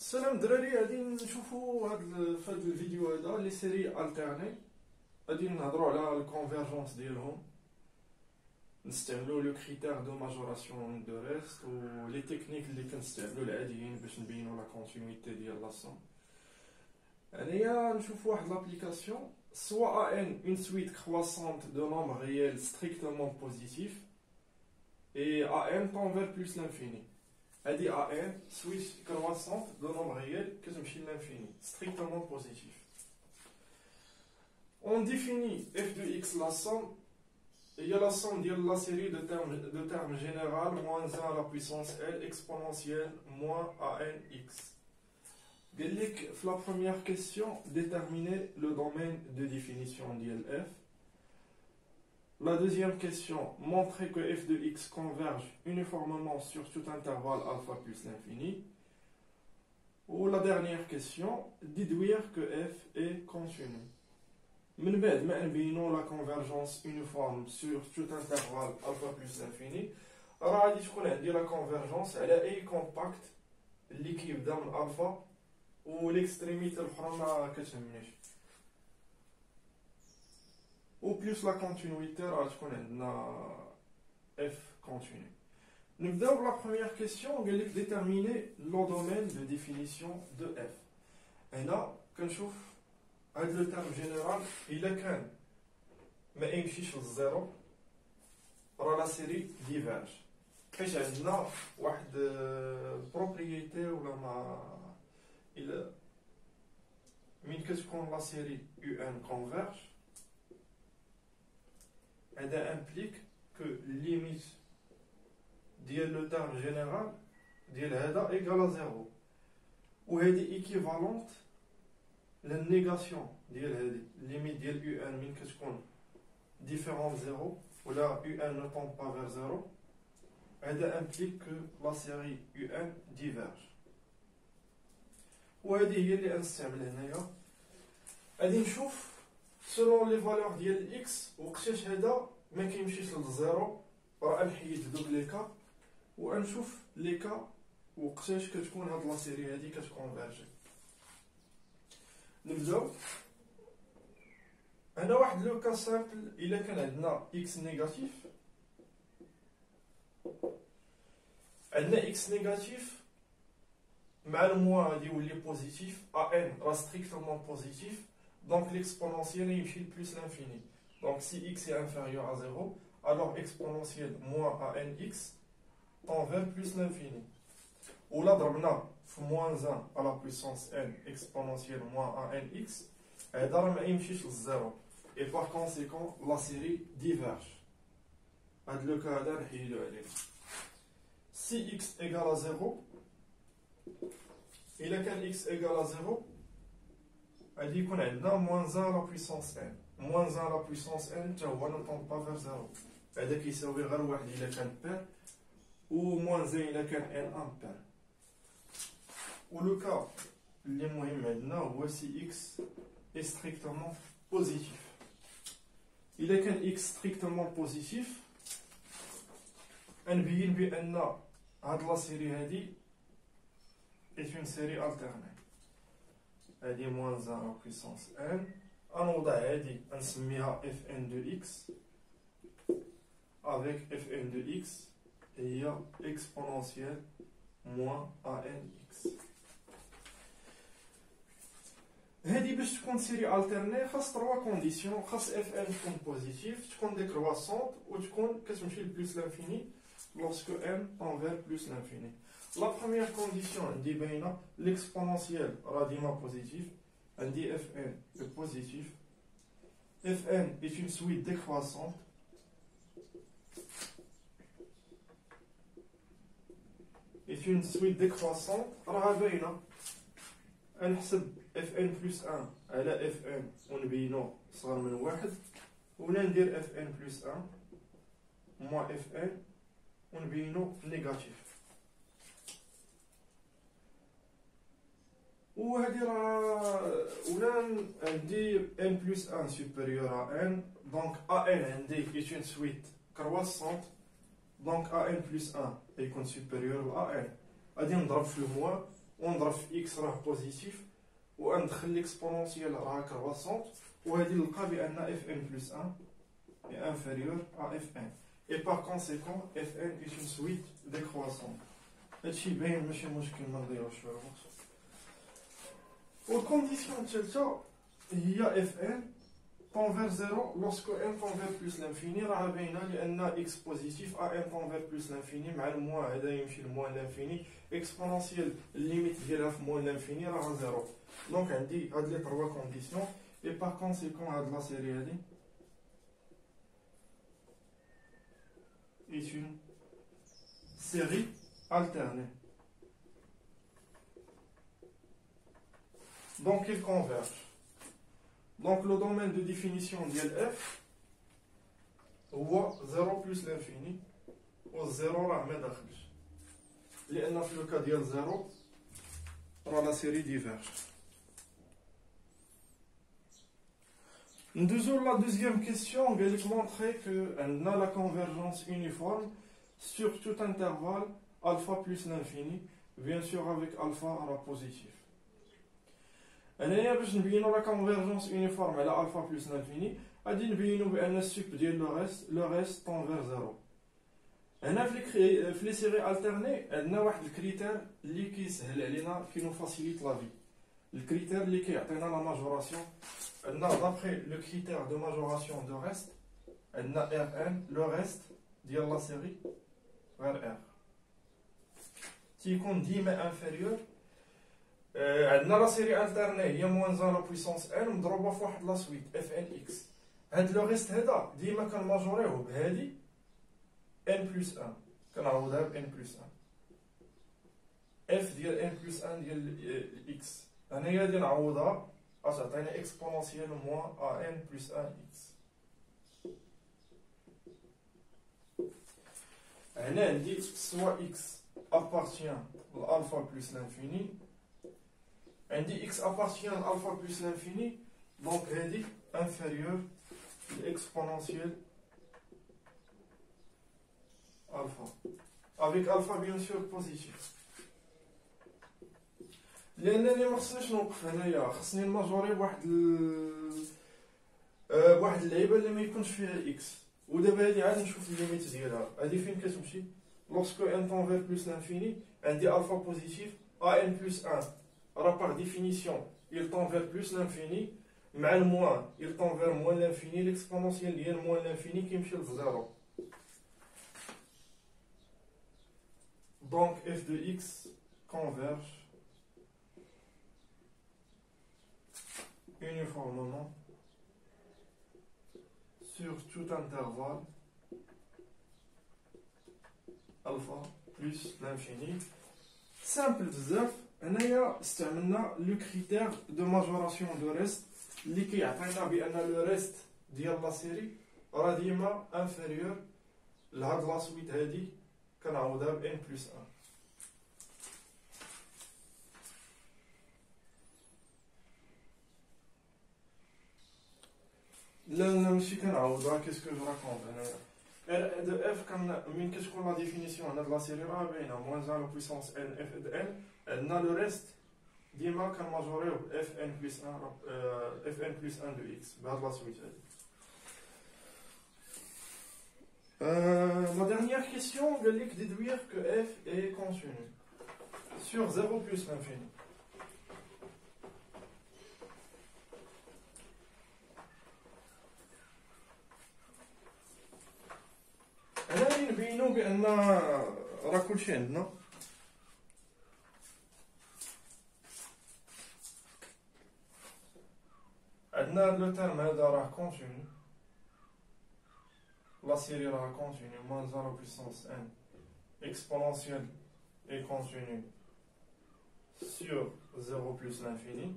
السلام دراري، غادي نشوفوا في هذا الفيديو هذا لي سيري التيرني. غادي نهضروا على الكونفيرجونس ديالهم، نستعملوا لو كريتير دو ماجوراسيون دو ريست و لي تكنيك اللي كنستعملوا العاديين باش نبينوا لا كونتينيتي ديال لا سوم. هنايا نشوفوا واحد لابليكاسيون soit AN une suite croissante de nombres réels strictement positifs et AN tend vers plus l'infini. هذه AN suite croissante de nombres réels كتمشي l'infini strictement positif. On définit f de x la somme. Il y a la somme de la série de termes général moins 1 à la puissance L exponentielle moins ANx. La première question, déterminer le domaine de définition d'ILF. La deuxième question, montrer que f de x converge uniformément sur tout intervalle alpha plus l'infini. Ou la dernière question, déduire que f est continu. من بعد ما نبينوا la convergence uniforme sur tout intervalle alpha plus l'infini، راه غادي تكون عندي la convergence على اي كومباكت اللي كيبدا من الفا و ليكستريميتي الاخرى ما كتهمنيش، و بلس لا كونتينيتي راه تكون عندنا اف كونتينيو. نبداو بلا بروميير كيسيون، قال لك ديتيرميني لو دومين دو ديفينيسيون دو اف. هنا كنشوف هاد لو تيرم جينيرال الا كان ما يمشيش للزيرو راه لا سيري ديفيرج، حيت عندنا واحد بروبريتي ولا ما إلا من كتكون لا سيري يو ان كونفيرج، هذا امبليك كو ليميت ديال لو تيرم جينيرال ديال هذا ايكال زيرو، وهذه ايكيفالونت للنيغاسيون ديال هذه ليميت ديال يو ان من كتكون ديفيرون زيرو ولا يو ان نو طون با فير زيرو، هذا امبليك كو لا سيري يو ان ديفيرج. وهذه هي اللي غنستعمل هنايا. غادي نشوف سولون لي فالور ديال اكس وقتاش هذا ما كيمشيش للزيرو، راه نحيد دوك لي كا ونشوف لي كا وقتاش كتكون هاد لا سيري هادي كتكونفيرجي. نبداو هنا واحد لو كا سامبل، الا كان عندنا اكس نيجاتيف، عندنا اكس نيجاتيف مع الموا غادي يولي بوزيتيف، ان راه ستريكتومون بوزيتيف، دونك ليكسبونونسيال يمشي لبلوس لانفيني. دونك سي اكس est inférieur à 0 alors exponentielle moins ANx tend vers plus l'infini. ولا ضربنا في moins 1 à la puissance n exponentielle moins ANx، هذا راه ما يمشيش للزيرو et par conséquent la série diverge. هاد لو كا هذا نحيدو عليه. si x égale à 0، إلا كان x égale à 0 غادي يكون عندنا moins 1 à la puissance n. moins 1 à la puissance n حتى هو ne tend pas vers 0، هذا كيساوي غير واحد إلا كان بير و moins 1 إلا كان n امبير. و لو كا اللي مهم عندنا هو si x est strictement positif. إلا كان x strictement positif غنبين بأن هاد لا سيري هادي est une série alternée. هادي moins 1 à la puissance n، غنوضع هادي غنسميها fn de x avec fn de x هي exponentielle moins anx. هادي باش تكون سيري الترني خاص 3 كونديسيون، خاص fn تكون بوزيتيف، تكون ديكرواسونت، وتكون كتمشي لبلوس لانفيني lorsque n tend vers plus l'infini. La première condition عندي باينه، l'exponentielle راه ديما بوزيتيف، عندي fn est positif. fn est une suite décroissante راه باينه. نحسب fn plus 1 على fn ونبينو صغر من واحد، ولا ندير fn plus 1 moins fn ونبينو نيجاتيف. وهادي راه ولا عندي n plus 1 supérieur à n، donc an عندي est une suite croissante، donc an plus 1 يكون supérieur à n. غادي نضرب في الموا ونضرب في اكس راه بوزيتيف وندخل ليكسبونونسيال راه كرواسونت وهذه نلقى بان اف ان بلس 1 est inférieur à Fn. Et par conséquent, Fn est une suite décroissante. هادشي باين ماشي مشكل ما نضيعوش في الوقت. والكونديسيون الثالثة هي Fn tend vers 0 lorsque n tend vers plus l'infini راه باينة لأن x positif a n tend vers plus l'infini مع الموان هذا يمشي لموان l'infini exponentielle الليميت ديالها في موان l'infini راه 0. دونك عندي هاد لي 3 كونديسيون et par conséquent هاد لا سيري هادي est une série alternée. Donc ils convergent. Donc le domaine de définition de f هو 0 plus l'infini و 0 راه ما داخلش لأن في لو كا ديال 0 راه لا سيري ديفيرج. La deuxième question, on va montrer qu'on a la convergence uniforme sur tout intervalle alpha plus l'infini, bien sûr avec alpha à la positif. باش نبينوا la convergence uniforme على alpha plus l'infini, غادي نبينوا بأن السوب ديال le reste tend vers 0. هنا في لي سيري الترني عندنا واحد الكريتير اللي كيسهل علينا كي نو فاسيليت لا في. الكريتير اللي كيعطينا لا ماجوراسيون d'après le critère de majoration de reste, on a Rn, le reste de la série vers R. Si on dit mais inférieur, on a la série alternée, il y a moins 1 la puissance n, on ضربها في واحد la suite fnx. هاد le reste هذا ديما كنماجوريوه بهادي n plus 1 كنعوضها ب n plus 1 f ديال n plus 1 ديال x. هنايا غادي نعوضها تعطينا exponentielle moins an plus 1x. هنا عندي soit x appartient à alpha plus l'infini عندي x appartient à alpha plus l'infini donc هذه inférieure l'exponentielle alpha avec alpha bien sûr positif. لانني ما خصنيش نوقف هنايا خصني نماجوري واحد اللعيبه اللي ما يكونش فيها اكس ودابا هادي عاد نشوف الليميت ديالها هادي فين كتمشي لوسكو ان طون فير بلس لانفيني عندي الفا بوزيتيف ا ان بلس 1 راه باغ ديفينيسيون il tend vers plus l'infini مع الموان il tend vers moins l'infini l'exponentielle ديال moins l'infini كيمشي ل 0 donc f de x converge uniformément sur tout intervalle alpha plus l'infini. Simple بزاف هنايا استعملنا لو كريتير دو ماجوراسيون دو ريست اللي كيعطينا بان لو ريست ديال لا سيري راه ديما انفيريور لهاد لا سويت هادي كنعوضها ب n plus 1. لا ماشي كنعوضها كيسكو جو راكونت هنايا ار دو اف كان من كتكون لا ديفينيسيون هاد لا سيري راه باينه موان 1 بويسونس ان اف د ان عندنا لو ريست ديما كنماجوريو اف ان بلس 1 اف ان بلس 1 دو اكس بهاد لا سويت هادي. La dernière question قال لك déduire que f est continu sur 0 plus l'infini. هنا نبينو بان راه كلشي عندنا لو تيرم هذا راه كونتينيو لا سيري راه كونتينيو moins 0 puissance n exponentielle est continue sur 0 plus l'infini.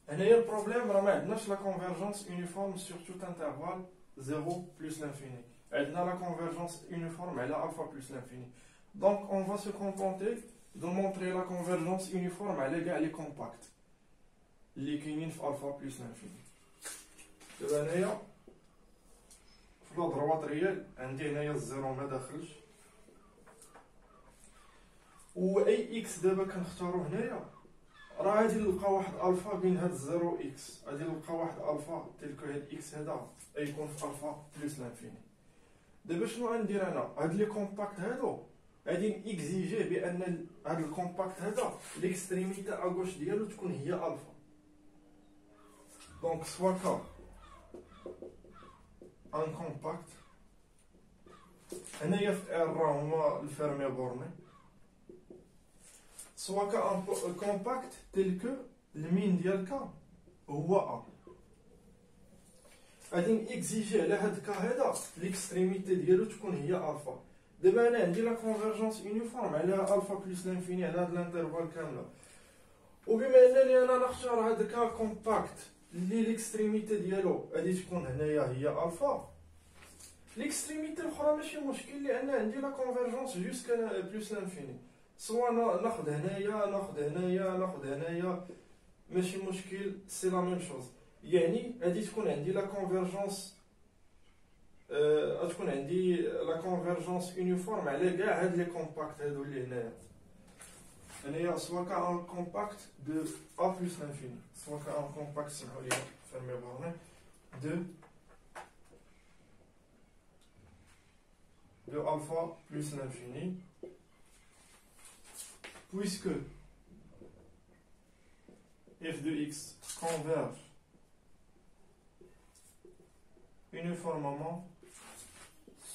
هنايا البروبليم راه ما عندناش لا كونفيرجونس يونيفورم sur tout intervalle 0 plus l'infini. عندنا la convergence uniforme على alpha plus l'infini. Donc on va se contenter de montrer la convergence uniforme على كاع les compacts اللي كاينين في alpha plus l'infini. دابا هنايا في لو دروات ريال عندي هنايا الزيرو ما داخلش و اي اكس دابا كنختارو هنايا راه غادي نلقى واحد الفا بين هاد 0 اكس، غادي نلقى واحد الفا تلك هاد اكس هذا غيكون في الفا بلس لانفيني. دابا شنو غندير انا؟ هاد لي كومباكت هادو غادي نيكزيجي بان هاد الكومباكت هذا ليكستريميتي اغوش ديالو تكون هي الفا. دونك سوا كا ان كومباكت هنايا في ار راه هما الفيرمي بورني، سوا كا ان كومباكت تيل كو المين ديال كا هو ا. غادي نيكزيجي على هاد كا هذا ليكستريميتي ديالو تكون هي الفا. دابا انا عندي لا كونفيرجونس يونيفورم على الفا بلس لانفيني على هاد الانترفال كامله، وبما انني انا نختار هاد كا كومباكت اللي ليكستريميتي ديالو غادي تكون هنايا هي الفا، ليكستريميتي الاخرى ماشي مشكل لان عندي لا كونفيرجونس جوسكا بلس لانفيني، سوا ناخذ هنايا ناخذ هنايا ناخذ هنايا ماشي مشكل، سي لا ميم شوز. يعني غادي تكون عندي لا كونفيرجونس غتكون عندي لا كونفيرجونس يونيفورم على كاع هاد لي كومباكت هادو اللي هنايا سوا كا ان كومباكت دو ا بلس لانفيني، سوا كا ان كومباكت سمحوا لي فيرمي بورني de alpha plus l'infini, puisque f de x converge uniformément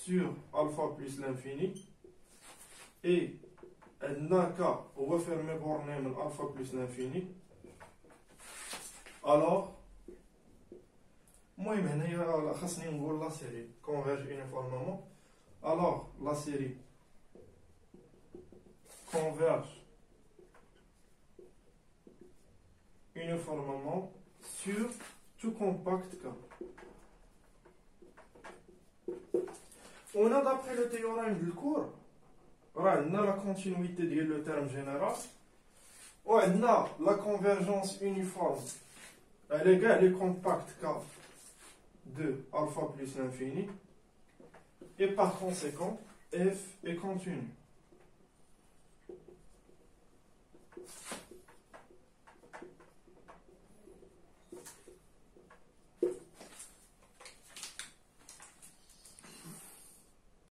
sur alpha plus l'infini et عندنا كا هو فيرمي بورني من alpha plus l'infini، alors المهم هنايا خاصني نقول لا سيري converge uniformément. Alors, la série converge uniformément sur tout compact K. On a d'après le théorème du cours, on a la continuité de le terme général, on a la convergence uniforme elle égale les compacts K de alpha plus l'infini. Et par conséquent, f est continu.